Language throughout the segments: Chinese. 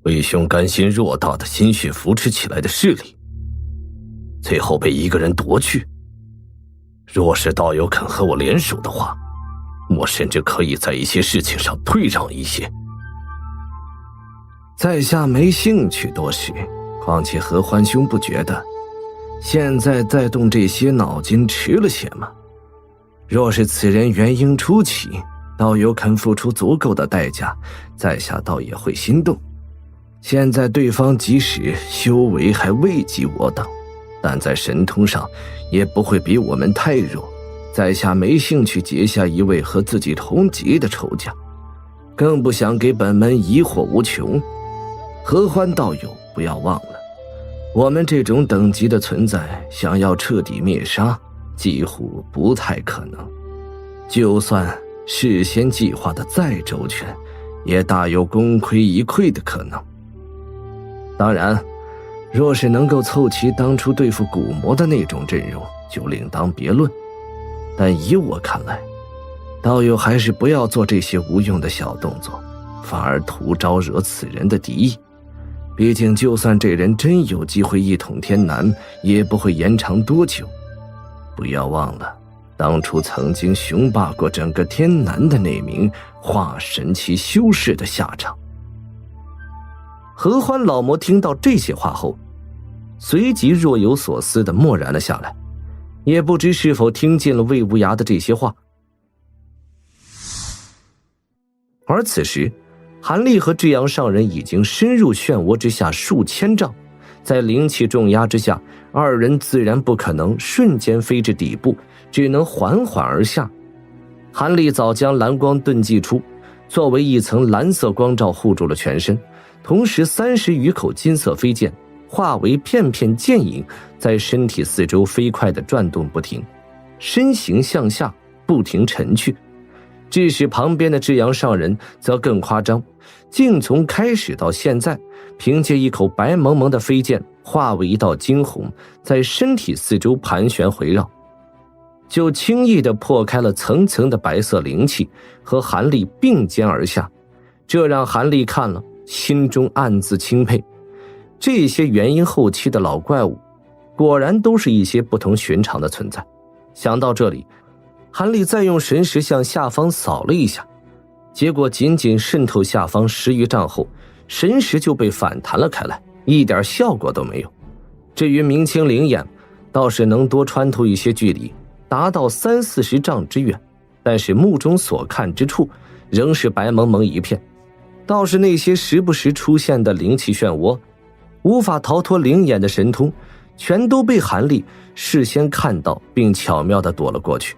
魏兄甘心偌大的心血扶持起来的势力，最后被一个人夺去。若是道友肯和我联手的话，我甚至可以在一些事情上退让一些。在下没兴趣多事，况且合欢兄不觉得现在在动这些脑筋迟了些吗？若是此人元婴初期，道友肯付出足够的代价，在下倒也会心动。现在对方即使修为还未及我等，但在神通上也不会比我们太弱，在下没兴趣结下一位和自己同级的仇家，更不想给本门疑惑无穷。合欢道友不要忘了，我们这种等级的存在，想要彻底灭杀几乎不太可能，就算事先计划的再周全，也大有功亏一篑的可能。当然，若是能够凑齐当初对付古魔的那种阵容，就另当别论。但以我看来，道友还是不要做这些无用的小动作，反而图招惹此人的敌意。毕竟就算这人真有机会一统天南，也不会延长多久。不要忘了，当初曾经雄霸过整个天南的那名化神期修士的下场。合欢老魔听到这些话后，随即若有所思地默然了下来，也不知是否听进了魏无涯的这些话。而此时，韩立和智阳上人已经深入漩涡之下数千丈，在灵气重压之下，二人自然不可能瞬间飞至底部，只能缓缓而下。韩立早将蓝光遁祭出，作为一层蓝色光罩护住了全身，同时30余口金色飞剑化为片片剑影，在身体四周飞快地转动不停，身形向下不停沉去。致使旁边的智阳上人则更夸张，竟从开始到现在，凭借一口白蒙蒙的飞剑化为一道惊鸿，在身体四周盘旋回绕，就轻易地破开了层层的白色灵气，和韩立并肩而下。这让韩立看了，心中暗自钦佩。这些元婴后期的老怪物，果然都是一些不同寻常的存在。想到这里，韩立再用神识向下方扫了一下，结果仅仅渗透下方10余丈后，神识就被反弹了开来，一点效果都没有。至于明清灵眼，倒是能多穿透一些距离，达到30-40丈之远，但是目中所看之处仍是白蒙蒙一片。倒是那些时不时出现的灵气漩涡，无法逃脱灵眼的神通，全都被韩立事先看到并巧妙地躲了过去。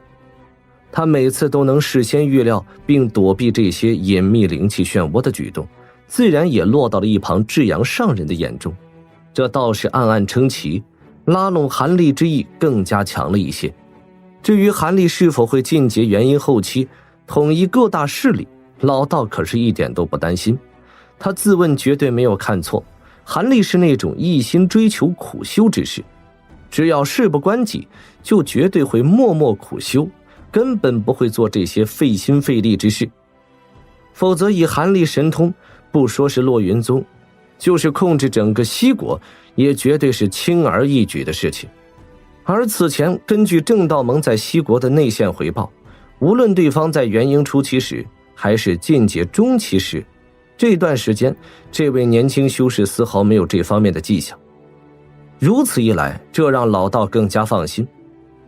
他每次都能事先预料并躲避这些隐秘灵气漩涡的举动，自然也落到了一旁智阳上人的眼中，这倒是暗暗称奇，拉拢韩立之意更加强了一些。至于韩立是否会进阶元婴后期，统一各大势力，老道可是一点都不担心。他自问绝对没有看错，韩立是那种一心追求苦修之士，只要事不关己，就绝对会默默苦修，根本不会做这些费心费力之事。否则以韩立神通，不说是落云宗，就是控制整个西国，也绝对是轻而易举的事情。而此前根据正道盟在西国的内线回报，无论对方在元婴初期时还是进阶中期时，这段时间这位年轻修士丝毫没有这方面的迹象。如此一来，这让老道更加放心。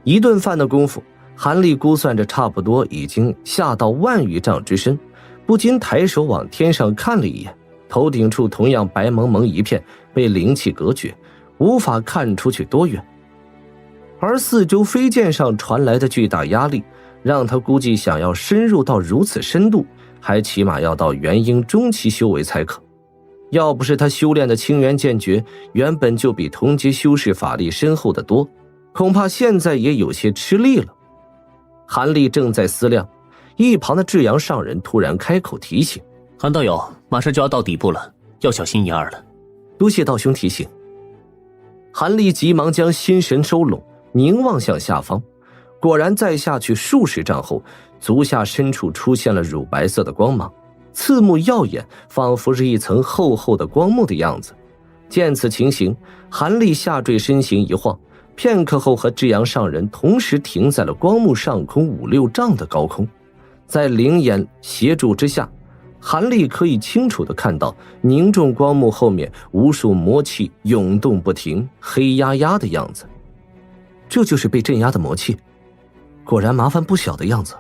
一顿饭的功夫，韩立估算着差不多已经下到万余丈之深，不禁抬手往天上看了一眼，头顶处同样白蒙蒙一片，被灵气隔绝，无法看出去多远。而四周飞剑上传来的巨大压力，让他估计想要深入到如此深度，还起码要到元婴中期修为才可。要不是他修炼的清源剑诀原本就比同阶修士法力深厚得多，恐怕现在也有些吃力了。韩立正在思量，一旁的智阳上人突然开口提醒：韩道友，马上就要到底部了，要小心一二了。多谢道兄提醒。韩立急忙将心神收拢，凝望向下方，果然再下去数十丈后，足下深处出现了乳白色的光芒，刺目耀眼，仿佛是一层厚厚的光幕的样子。见此情形，韩立下坠身形一晃，片刻后和至阳上人同时停在了光幕上空5-6丈的高空。在灵眼协助之下，韩立可以清楚地看到凝重光幕后面无数魔气涌动不停，黑压压的样子。这就是被镇压的魔气，果然麻烦不小的样子。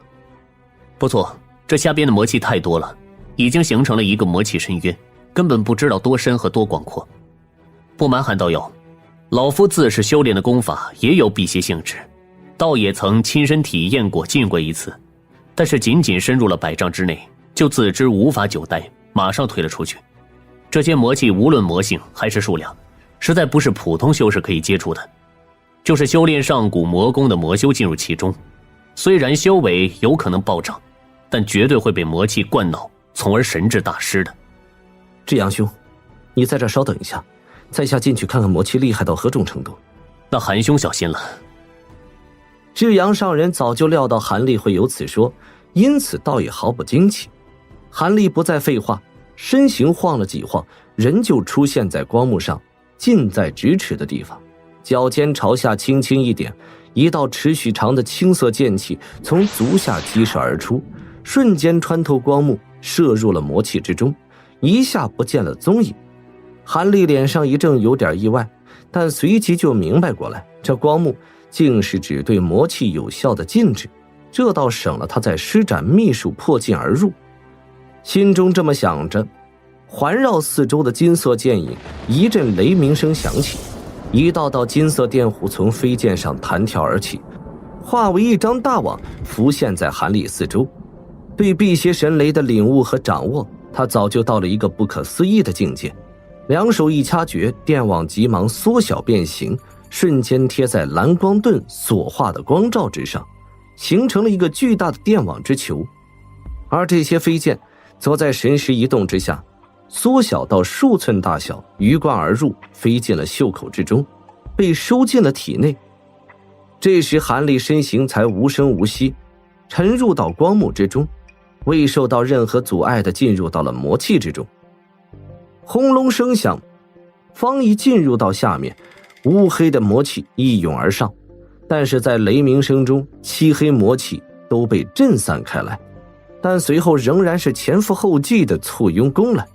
不错，这下边的魔气太多了，已经形成了一个魔气深渊，根本不知道多深和多广阔。不瞒韩道友，老夫自是修炼的功法也有辟邪性质，倒也曾亲身体验过进过一次，但是仅仅深入了100丈之内，就自知无法久待，马上退了出去。这些魔气无论魔性还是数量，实在不是普通修士可以接触的。就是修炼上古魔功的魔修进入其中，虽然修为有可能暴涨，但绝对会被魔气灌脑，从而神智大失的。至阳兄，你在这稍等一下，在下进去看看魔气厉害到何种程度。那韩兄小心了。至阳上人早就料到韩立会有此说，因此倒也毫不惊奇。韩立不再废话，身形晃了几晃，人就出现在光幕上近在咫尺的地方，脚尖朝下轻轻一点，一道尺许长的青色剑气从足下激射而出，瞬间穿透光幕，射入了魔气之中，一下不见了踪影。韩立脸上一怔，有点意外，但随即就明白过来，这光幕竟是只对魔气有效的禁制，这倒省了他在施展秘术破禁而入。心中这么想着，环绕四周的金色剑影一阵雷鸣声响起，一道道金色电弧从飞剑上弹跳而起，化为一张大网浮现在韩立四周。对辟邪神雷的领悟和掌握，他早就到了一个不可思议的境界。两手一掐诀，电网急忙缩小变形，瞬间贴在蓝光盾所化的光照之上，形成了一个巨大的电网之球。而这些飞剑则在神识一动之下，缩小到数寸大小，鱼贯而入，飞进了袖口之中，被收进了体内。这时韩立身形才无声无息沉入到光幕之中，未受到任何阻碍地进入到了魔气之中。轰隆声响，方一进入到下面，乌黑的魔气一涌而上，但是在雷鸣声中，漆黑魔气都被震散开来，但随后仍然是前赴后继地簇拥攻来。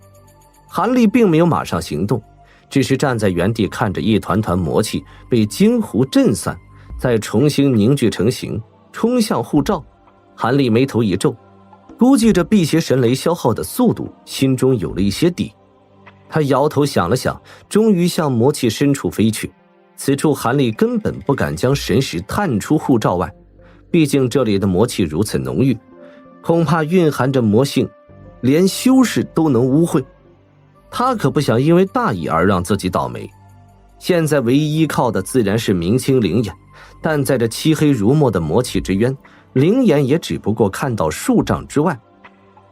韩立并没有马上行动，只是站在原地看着一团团魔气被金湖震散，再重新凝聚成形，冲向护罩。韩立眉头一皱，估计着辟邪神雷消耗的速度，心中有了一些底。他摇头想了想，终于向魔气深处飞去。此处韩立根本不敢将神识探出护罩外，毕竟这里的魔气如此浓郁，恐怕蕴含着魔性，连修士都能污秽。他可不想因为大意而让自己倒霉。现在唯一依靠的自然是明清灵眼，但在这漆黑如墨的魔气之渊，灵眼也只不过看到数丈之外，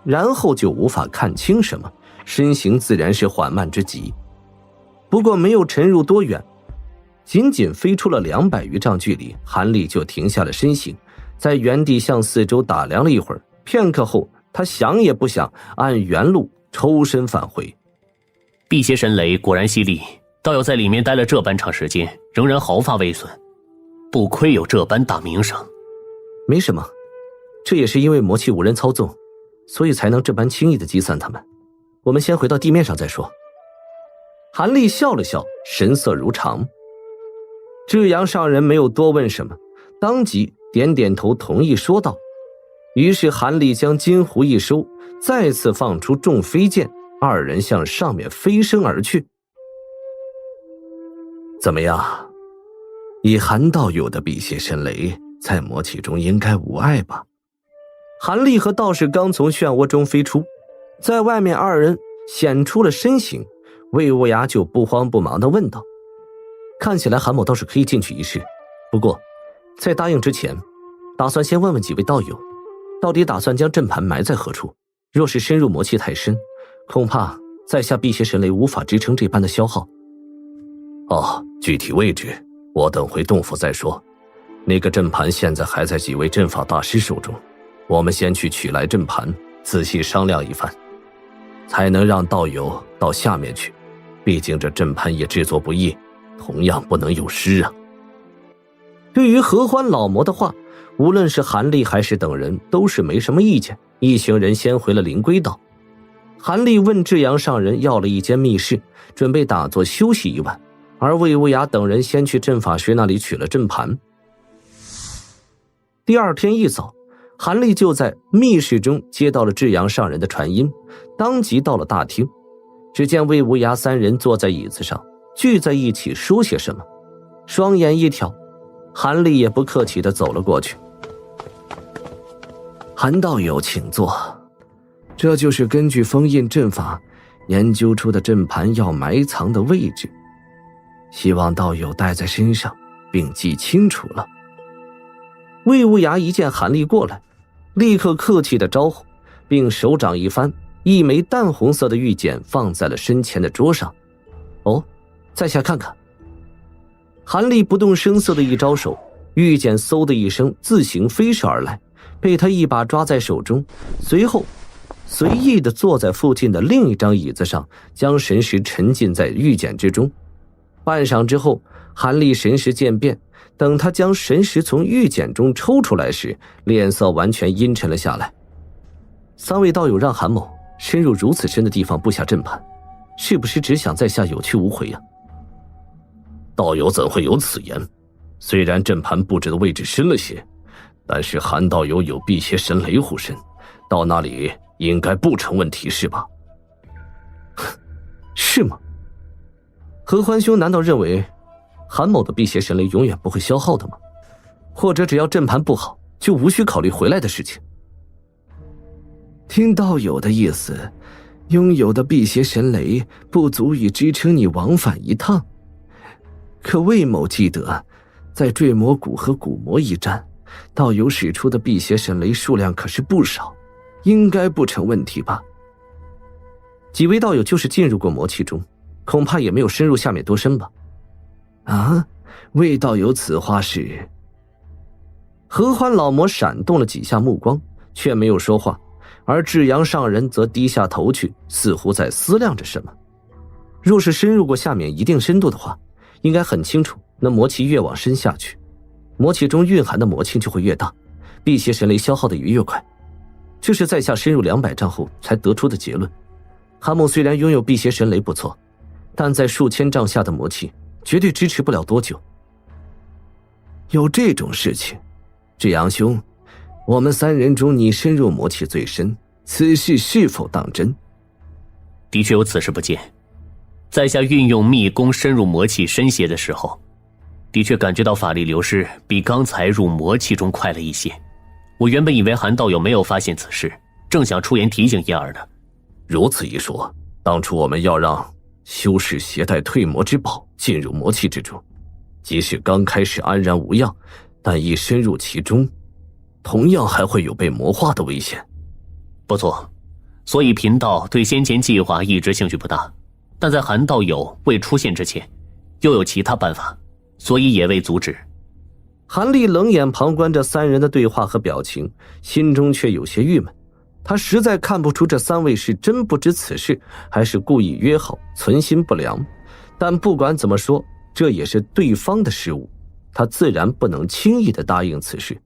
然后就无法看清什么，身形自然是缓慢之极。不过没有沉入多远，仅仅飞出了200余丈距离，韩立就停下了身形，在原地向四周打量了一会儿，片刻后他想也不想，按原路抽身返回。辟邪神雷果然犀利，道友在里面待了这般长时间，仍然毫发未损，不亏有这般大名声。没什么，这也是因为魔气无人操纵，所以才能这般轻易地击散他们。我们先回到地面上再说。韩立笑了笑，神色如常。至阳上人没有多问什么，当即点点头同意说道。于是韩立将金壶一收，再次放出众飞剑，二人向上面飞升而去。怎么样？以韩道友的辟邪神雷，在魔气中应该无碍吧？韩立和道士刚从漩涡中飞出，在外面二人显出了身形，魏无涯就不慌不忙地问道：看起来韩某倒是可以进去一试，不过在答应之前，打算先问问几位道友，到底打算将阵盘埋在何处？若是深入魔气太深，恐怕在下辟邪神雷无法支撑这般的消耗。具体位置我等回洞府再说。那个阵盘现在还在几位阵法大师手中，我们先去取来阵盘，仔细商量一番，才能让道友到下面去。毕竟这阵盘也制作不易，同样不能有失啊。对于合欢老魔的话，无论是韩立还是等人都是没什么意见。一行人先回了灵龟道。韩立问智阳上人要了一间密室，准备打坐休息一晚，而魏无涯等人先去阵法师那里取了阵盘。第二天一早，韩立就在密室中接到了智阳上人的传音，当即到了大厅。只见魏无涯三人坐在椅子上，聚在一起说些什么。双眼一挑，韩立也不客气地走了过去。韩道友请坐，这就是根据封印阵法研究出的阵盘要埋藏的位置，希望道友带在身上并记清楚了。魏无涯一见韩立过来，立刻客气地招呼，并手掌一翻，一枚淡红色的玉简放在了身前的桌上。哦，在下看看。韩立不动声色的一招手，玉简嗖的一声自行飞射而来，被他一把抓在手中，随后随意地坐在附近的另一张椅子上，将神识沉浸在玉简之中。半晌之后，韩立神识渐变，等他将神识从玉简中抽出来时，脸色完全阴沉了下来。三位道友让韩某深入如此深的地方布下阵盘，是不是只想在下有去无回呀？道友怎会有此言？虽然阵盘布置的位置深了些，但是韩道友有辟邪神雷护身，到那里应该不成问题，是吧？是吗？合欢兄难道认为韩某的辟邪神雷永远不会消耗的吗？或者只要阵盘布好，就无需考虑回来的事情？听道友的意思，拥有的辟邪神雷不足以支撑你往返一趟。可魏某记得，在坠魔谷和古魔一战，道友使出的辟邪神雷数量可是不少，应该不成问题吧？几位道友就是进入过魔气中，恐怕也没有深入下面多深吧？啊，魏道友此话是……合欢老魔闪动了几下目光，却没有说话，而智阳上人则低下头去，似乎在思量着什么。若是深入过下面一定深度的话，应该很清楚，那魔气越往深下去，魔气中蕴含的魔气就会越大，辟邪神雷消耗的也越快。这是在下深入200丈后才得出的结论。韩某虽然拥有辟邪神雷不错，但在数千丈下的魔气绝对支持不了多久。有这种事情，智阳兄，我们三人中你深入魔气最深，此事是否当真？的确有此事不见。在下运用秘功深入魔气深些的时候，的确感觉到法力流失比刚才入魔气中快了一些。我原本以为韩道友没有发现此事，正想出言提醒一二呢。如此一说，当初我们要让修士携带退魔之宝进入魔气之中，即使刚开始安然无恙，但一深入其中，同样还会有被魔化的危险。不错，所以贫道对先前计划一直兴趣不大，但在韩道友未出现之前，又有其他办法，所以也未阻止。韩立冷眼旁观着三人的对话和表情，心中却有些郁闷。他实在看不出这三位是真不知此事，还是故意约好，存心不良。但不管怎么说，这也是对方的失误，他自然不能轻易地答应此事。